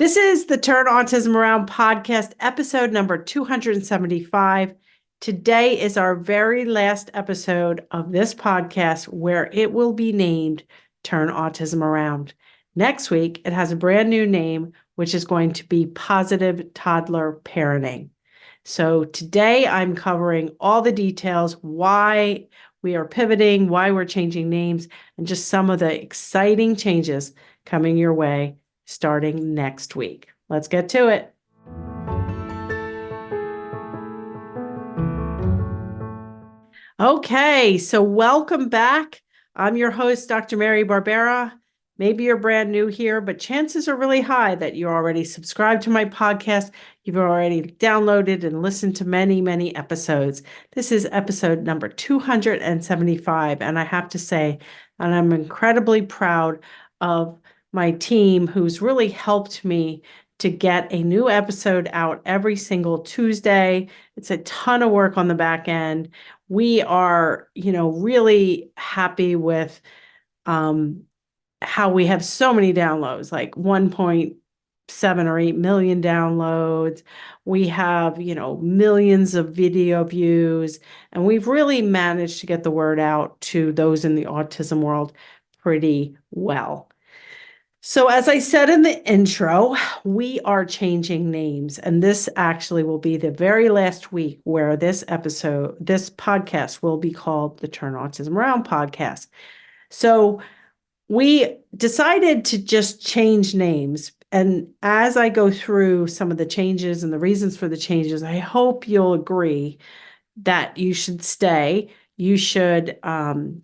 This is the Turn Autism Around podcast, episode number 275. Today is our very last episode of this podcast where it will be named Turn Autism Around. Next week, it has a brand new name, which is going to be Positive Toddler Parenting. So today I'm covering all the details, why we are pivoting, why we're changing names, and just some of the exciting changes coming your way starting next week. Let's get to it. Okay, so welcome back. I'm your host, Dr. Mary Barbera. Maybe you're brand new here, but chances are really high that you're already subscribed to my podcast. You've already downloaded and listened to many, many episodes. This is episode number 275, and I have to say, and I'm incredibly proud of my team who's really helped me to get a new episode out every single Tuesday. It's a ton of work on the back end. We are, really happy with how we have so many downloads, like 1.7 or 8 million downloads. We have, millions of video views, and we've really managed to get the word out to those in the autism world pretty well. So as I said in the intro, we are changing names, and this actually will be the very last week where this podcast will be called the Turn Autism Around podcast. So we decided to just change names. And as I go through some of the changes and the reasons for the changes, I hope you'll agree that you should stay. You should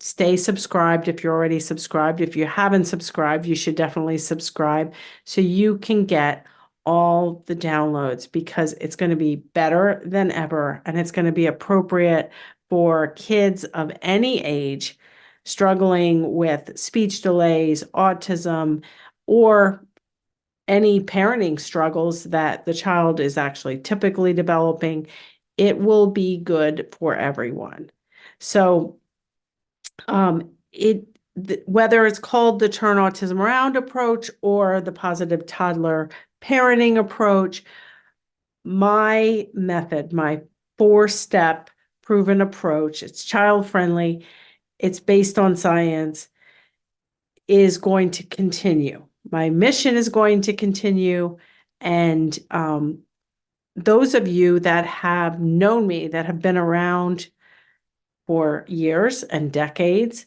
stay subscribed if you're already subscribed. If you haven't subscribed, you should definitely subscribe so you can get all the downloads, because it's going to be better than ever, and it's going to be appropriate for kids of any age struggling with speech delays, autism, or any parenting struggles that the child is actually typically developing. It will be good for everyone. So whether it's called the Turn Autism Around approach or the Positive Toddler Parenting approach, my method, my 4-step proven approach, it's child-friendly, it's based on science, is going to continue. My mission is going to continue, and those of you that have known me, that have been around for years and decades,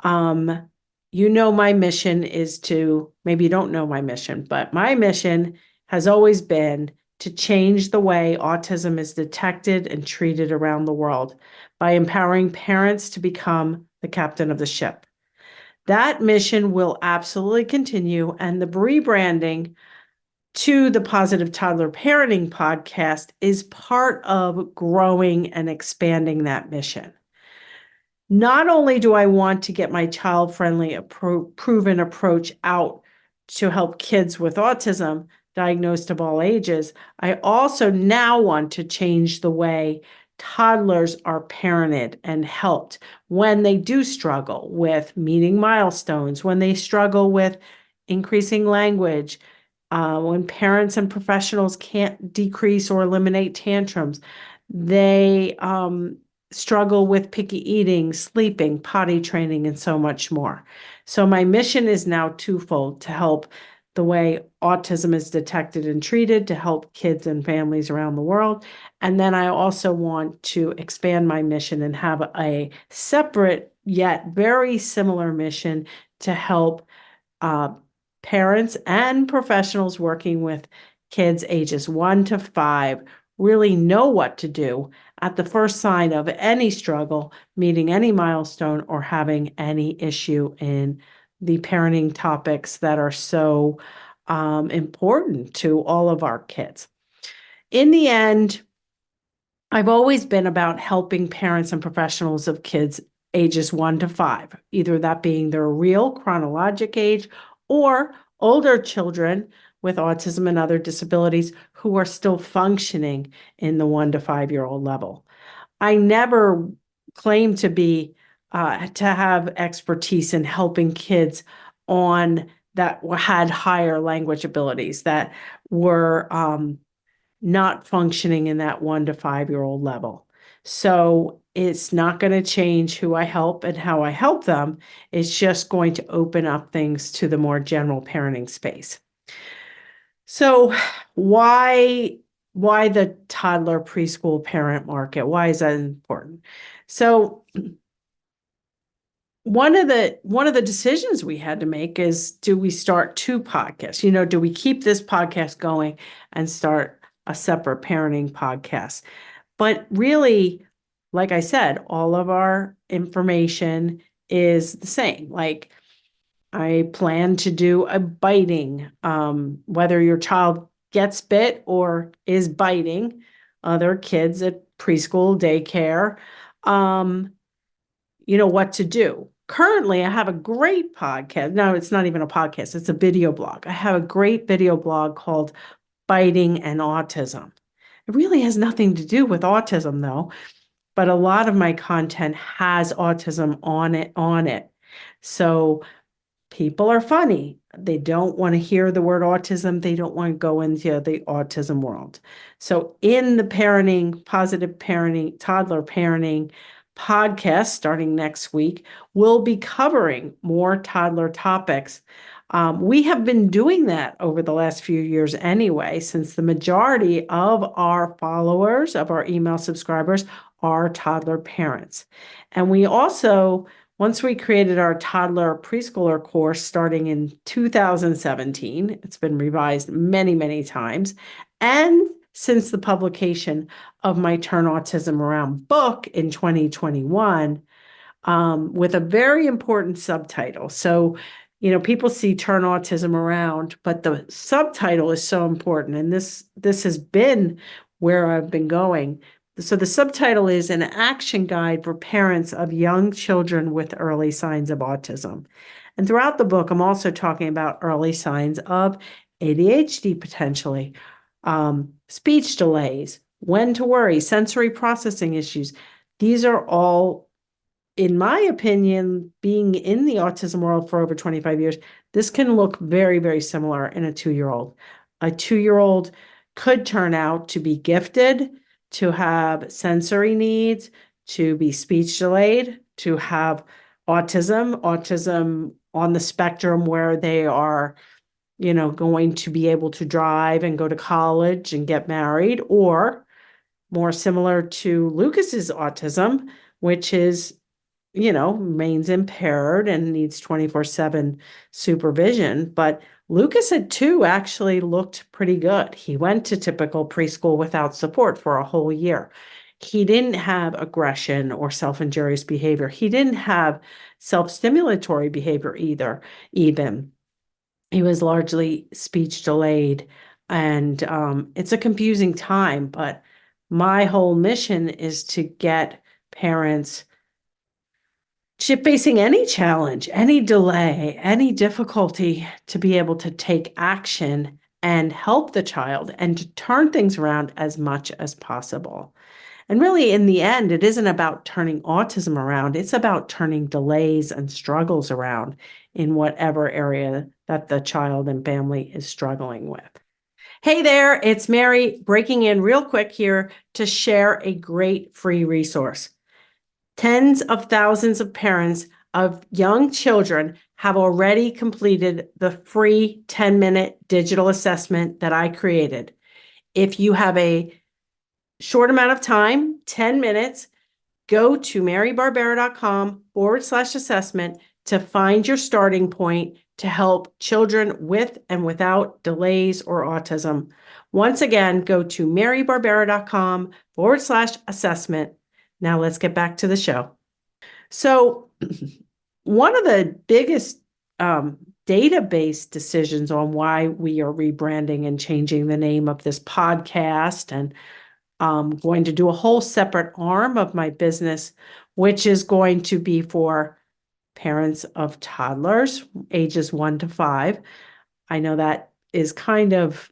my mission is to, maybe you don't know my mission, but my mission has always been to change the way autism is detected and treated around the world by empowering parents to become the captain of the ship. That mission will absolutely continue, and the rebranding to the Positive Toddler Parenting podcast is part of growing and expanding that mission. Not only do I want to get my child-friendly proven approach out to help kids with autism diagnosed of all ages, I also now want to change the way toddlers are parented and helped when they do struggle with meeting milestones, when they struggle with increasing language, when parents and professionals can't decrease or eliminate tantrums. They struggle with picky eating, sleeping, potty training, and so much more. So my mission is now twofold: to help the way autism is detected and treated, to help kids and families around the world. And then I also want to expand my mission and have a separate yet very similar mission to help parents and professionals working with kids ages 1 to 5 really know what to do at the first sign of any struggle, meeting any milestone, or having any issue in the parenting topics that are so important to all of our kids. In the end, I've always been about helping parents and professionals of kids ages 1 to 5, either that being their real chronologic age or older children with autism and other disabilities who are still functioning in the 1 to 5-year-old level. I never claim to have expertise in helping kids on that had higher language abilities, that were not functioning in that 1 to 5-year-old level. So it's not going to change who I help and how I help them. It's just going to open up things to the more general parenting space. So why the toddler preschool parent market? Why is that important? So one of the decisions we had to make is, do we start 2 podcasts? Do we keep this podcast going and start a separate parenting podcast? But really, like I said, all of our information is the same. Like, I plan to do a biting, whether your child gets bit or is biting other kids at preschool, daycare, what to do. Currently, I have a great podcast. No, it's not even a podcast. It's a video blog. I have a great video blog called Biting and Autism. It really has nothing to do with autism, though, but a lot of my content has autism on it. So people are funny. They don't want to hear the word autism. They don't want to go into the autism world. So in the positive parenting, toddler parenting podcast starting next week, we'll be covering more toddler topics. We have been doing that over the last few years anyway, since the majority of our followers, of our email subscribers, are toddler parents. And we also, once we created our toddler preschooler course starting in 2017, it's been revised many, many times. And since the publication of my Turn Autism Around book in 2021, with a very important subtitle. So, people see Turn Autism Around, but the subtitle is so important. And this has been where I've been going. So the subtitle is An Action Guide for Parents of Young Children with Early Signs of Autism. And throughout the book, I'm also talking about early signs of ADHD potentially, speech delays, when to worry, sensory processing issues. These are all, in my opinion, being in the autism world for over 25 years, this can look very, very similar in a 2-year-old. A 2-year-old could turn out to be gifted, to have sensory needs, to be speech delayed, to have autism on the spectrum where they are, going to be able to drive and go to college and get married, or more similar to Lucas's autism, which is, remains impaired and needs 24/7 supervision. But Lucas at 2 actually looked pretty good. He went to typical preschool without support for a whole year. He didn't have aggression or self-injurious behavior. He didn't have self-stimulatory behavior either, even. He was largely speech delayed. And it's a confusing time, but my whole mission is to get parents facing any challenge, any delay, any difficulty to be able to take action and help the child and to turn things around as much as possible. And really, in the end, it isn't about turning autism around. It's about turning delays and struggles around in whatever area that the child and family is struggling with. Hey there, it's Mary breaking in real quick here to share a great free resource. Tens of thousands of parents of young children have already completed the free 10-minute digital assessment that I created. If you have a short amount of time, 10 minutes, go to marybarbera.com/assessment to find your starting point to help children with and without delays or autism. Once again, go to marybarbera.com/assessment. Now let's get back to the show. So one of the biggest database decisions on why we are rebranding and changing the name of this podcast, and going to do a whole separate arm of my business, which is going to be for parents of toddlers ages 1 to 5. I know that is kind of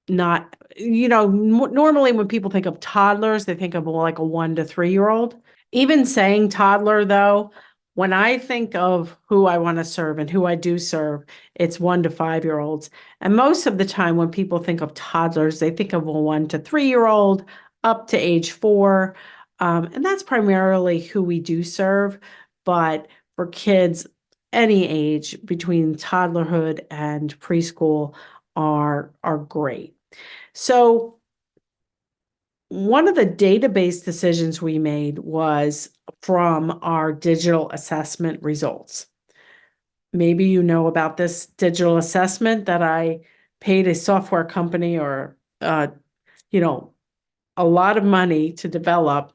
not, normally when people think of toddlers, they think of like a 1 to 3-year-old. Even saying toddler, though, when I think of who I want to serve and who I do serve, it's 1 to 5 year olds. And most of the time, when people think of toddlers, they think of a 1 to 3 year old up to age 4. And that's primarily who we do serve. But for kids, any age between toddlerhood and preschool are great. So one of the database decisions we made was from our digital assessment results. Maybe you know about this digital assessment that I paid a software company or a lot of money to develop.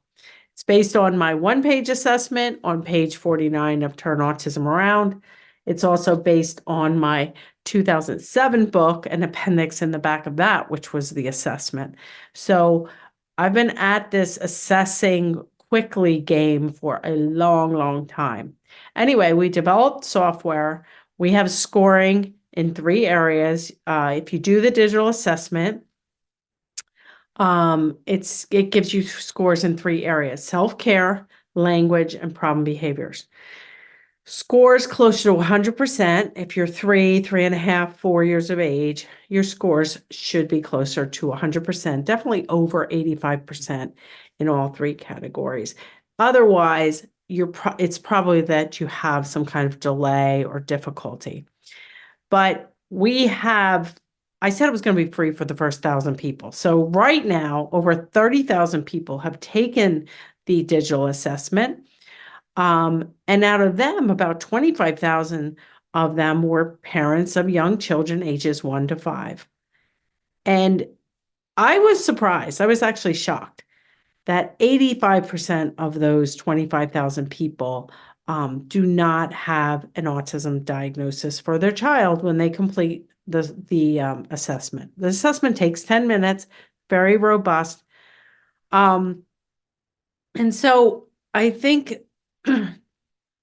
It's based on my one-page assessment on page 49 of Turn Autism Around. It's also based on my 2007 book, an appendix in the back of that, which was the assessment. So I've been at this assessing quickly game for a long, long time. Anyway, we developed software. We have scoring in 3 areas. If you do the digital assessment, it gives you scores in 3 areas: self-care, language, and problem behaviors. Scores close to 100%. If you're 3.5, 4 years of age, your scores should be closer to 100%, definitely over 85% in all 3 categories. Otherwise, it's probably that you have some kind of delay or difficulty. But I said it was going to be free for the first 1,000 people. So right now, over 30,000 people have taken the digital assessment. And out of them, about 25,000 of them were parents of young children ages 1 to 5. And I was surprised. I was actually shocked that 85% of those 25,000 people do not have an autism diagnosis for their child when they complete the assessment. The assessment takes 10 minutes, very robust. And so I think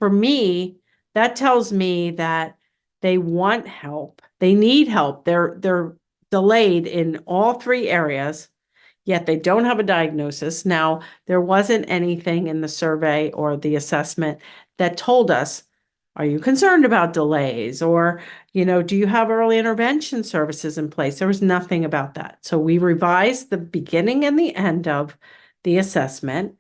for me, that tells me that they want help. They need help. They're delayed in all 3 areas, yet they don't have a diagnosis. Now, there wasn't anything in the survey or the assessment that told us, are you concerned about delays? Or, do you have early intervention services in place? There was nothing about that. So we revised the beginning and the end of the assessment.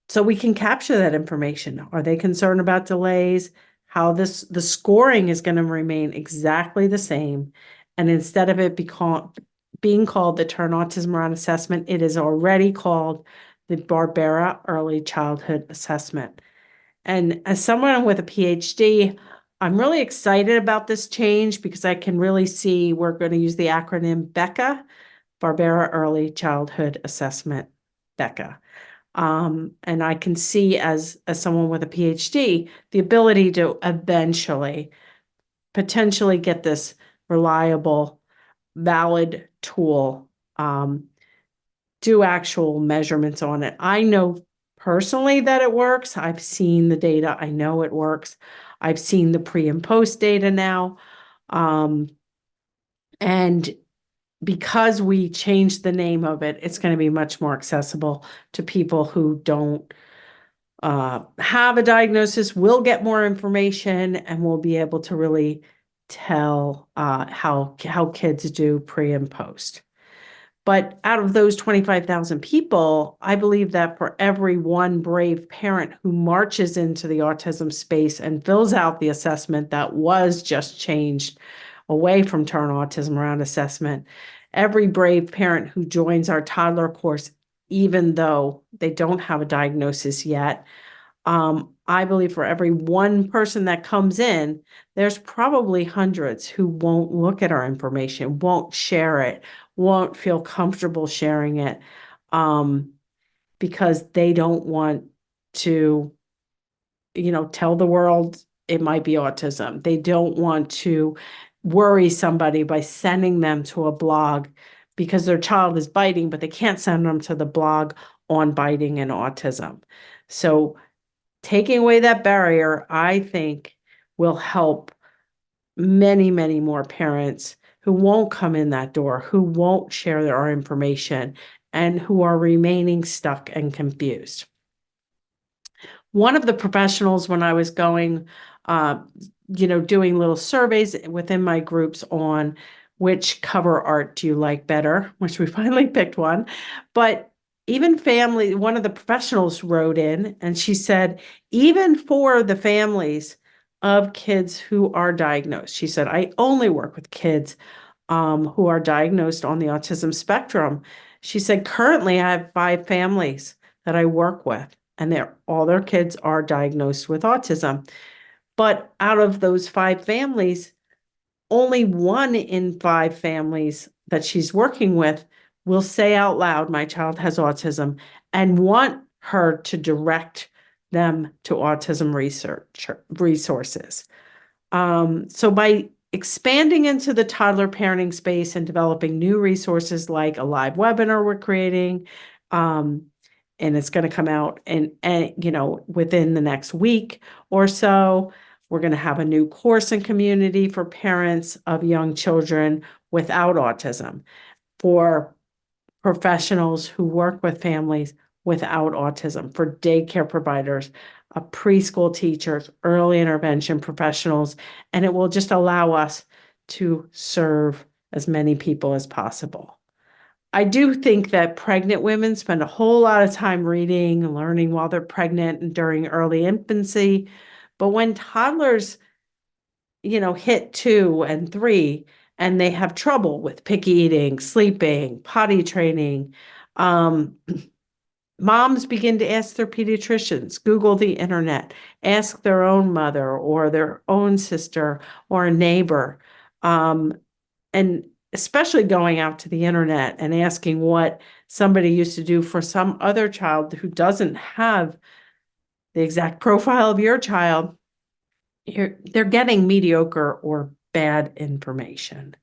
So we can capture that information. Are they concerned about delays? How the scoring is going to remain exactly the same. And instead of it being called the Turn Autism Around Assessment, it is already called the Barbera Early Childhood Assessment. And as someone with a PhD, I'm really excited about this change because I can really see we're going to use the acronym BECA, Barbera Early Childhood Assessment, BECA. And I can see as someone with a PhD, the ability to eventually potentially get this reliable, valid tool, do actual measurements on it. I know personally that it works. I've seen the data. I know it works. I've seen the pre and post data now. And because we changed the name of it, it's going to be much more accessible to people who don't have a diagnosis. We'll get more information and we'll be able to really tell how kids do pre and post. But out of those 25,000 people, I believe that for every one brave parent who marches into the autism space and fills out the assessment that was just changed away from Turn Autism Around assessment, every brave parent who joins our toddler course, even though they don't have a diagnosis yet, I believe for every one person that comes in, there's probably hundreds who won't look at our information, won't share it, won't feel comfortable sharing it, because they don't want to, tell the world it might be autism. They don't want to worry somebody by sending them to a blog because their child is biting, but they can't send them to the blog on biting and autism. So taking away that barrier, I think, will help many, many more parents who won't come in that door, who won't share their information, and who are remaining stuck and confused. One of the professionals, when I was going, doing little surveys within my groups on which cover art do you like better, which we finally picked one. But even family, one of the professionals wrote in and she said, even for the families of kids who are diagnosed, she said, I only work with kids who are diagnosed on the autism spectrum. She said, currently I have 5 families that I work with, and all their kids are diagnosed with autism. But out of those 5 families, only 1 in 5 families that she's working with will say out loud, my child has autism, and want her to direct them to autism resources. So by expanding into the toddler parenting space and developing new resources like a live webinar we're creating, and it's going to come out and within the next week or so. We're going to have a new course and community for parents of young children without autism, for professionals who work with families without autism, for daycare providers, preschool teachers, early intervention professionals, and it will just allow us to serve as many people as possible. I do think that pregnant women spend a whole lot of time reading and learning while they're pregnant and during early infancy. But when toddlers, hit 2 and 3, and they have trouble with picky eating, sleeping, potty training, moms begin to ask their pediatricians, Google the internet, ask their own mother or their own sister or a neighbor. And especially going out to the internet and asking what somebody used to do for some other child who doesn't have the exact profile of your child, they're getting mediocre or bad information.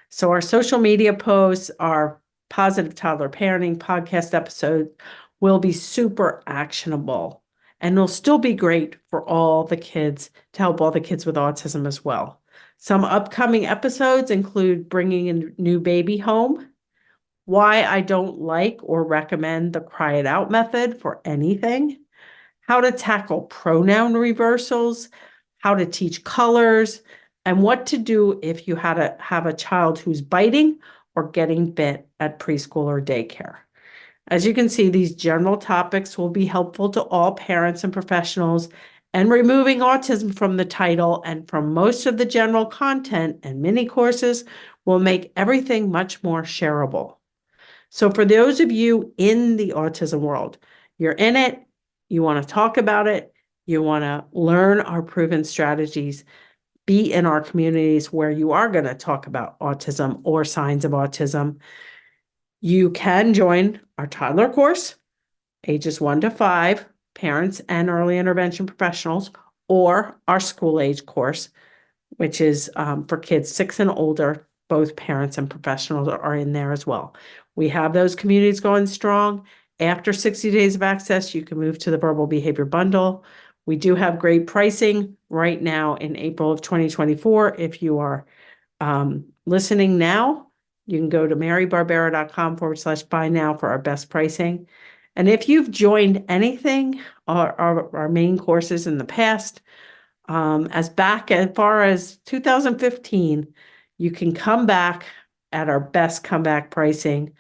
So our social media posts, our Positive Toddler Parenting podcast episodes will be super actionable, and they'll still be great for all the kids, to help all the kids with autism as well. Some upcoming episodes include bringing a new baby home, why I don't like or recommend the cry it out method for anything, how to tackle pronoun reversals, how to teach colors, and what to do if you had to have a child who's biting or getting bit at preschool or daycare. As you can see, these general topics will be helpful to all parents and professionals, and removing autism from the title and from most of the general content and mini courses will make everything much more shareable. So for those of you in the autism world, you're in it, you want to talk about it, you want to learn our proven strategies, be in our communities where you are going to talk about autism or signs of autism, you can join our toddler course, ages 1 to 5, parents and early intervention professionals, or our school age course, which is for kids 6 and older. Both parents and professionals are in there as well. We have those communities going strong. After 60 days of access, you can move to the verbal behavior bundle. We do have great pricing right now in April of 2024. If you are listening now, you can go to marybarbera.com/buy now for our best pricing. And if you've joined anything, our main courses in the past, as far as 2015, you can come back at our best comeback pricing.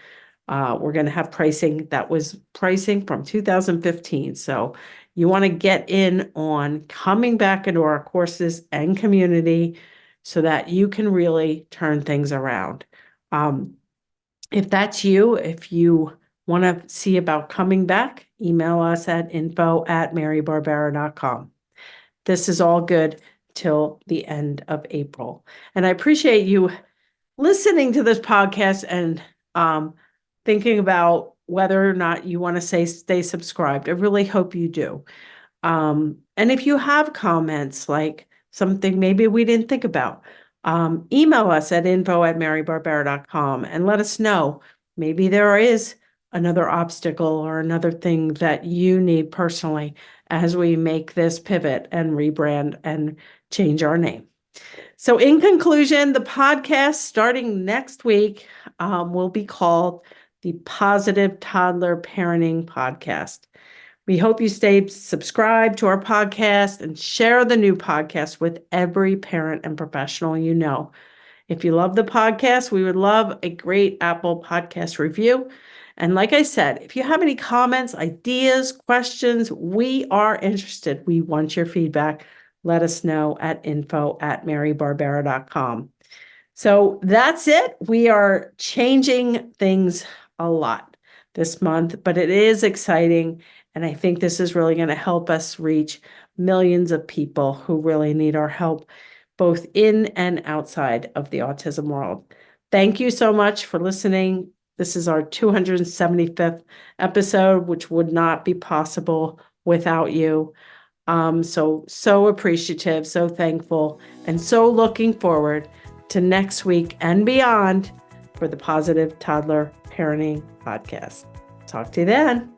We're going to have pricing that was pricing from 2015. So you want to get in on coming back into our courses and community so that you can really turn things around. If that's you, if you want to see about coming back, email us at info@marybarbera.com. This is all good till the end of April. And I appreciate you listening to this podcast and thinking about whether or not you want to stay subscribed. I really hope you do. And if you have comments, like something maybe we didn't think about, email us at info@marybarbera.com and let us know. Maybe there is another obstacle or another thing that you need personally as we make this pivot and rebrand and change our name. So in conclusion, the podcast starting next week will be called the Positive Toddler Parenting Podcast. We hope you stay subscribed to our podcast and share the new podcast with every parent and professional you know. If you love the podcast, we would love a great Apple Podcast review. And like I said, if you have any comments, ideas, questions, we are interested. We want your feedback. Let us know at info@marybarbera.com. So that's it. We are changing things a lot this month, but it is exciting. And I think this is really going to help us reach millions of people who really need our help, both in and outside of the autism world. Thank you so much for listening. This is our 275th episode, which would not be possible without you. So appreciative, so thankful, and so looking forward to next week and beyond for the Positive Toddler Parenting Podcast. Talk to you then.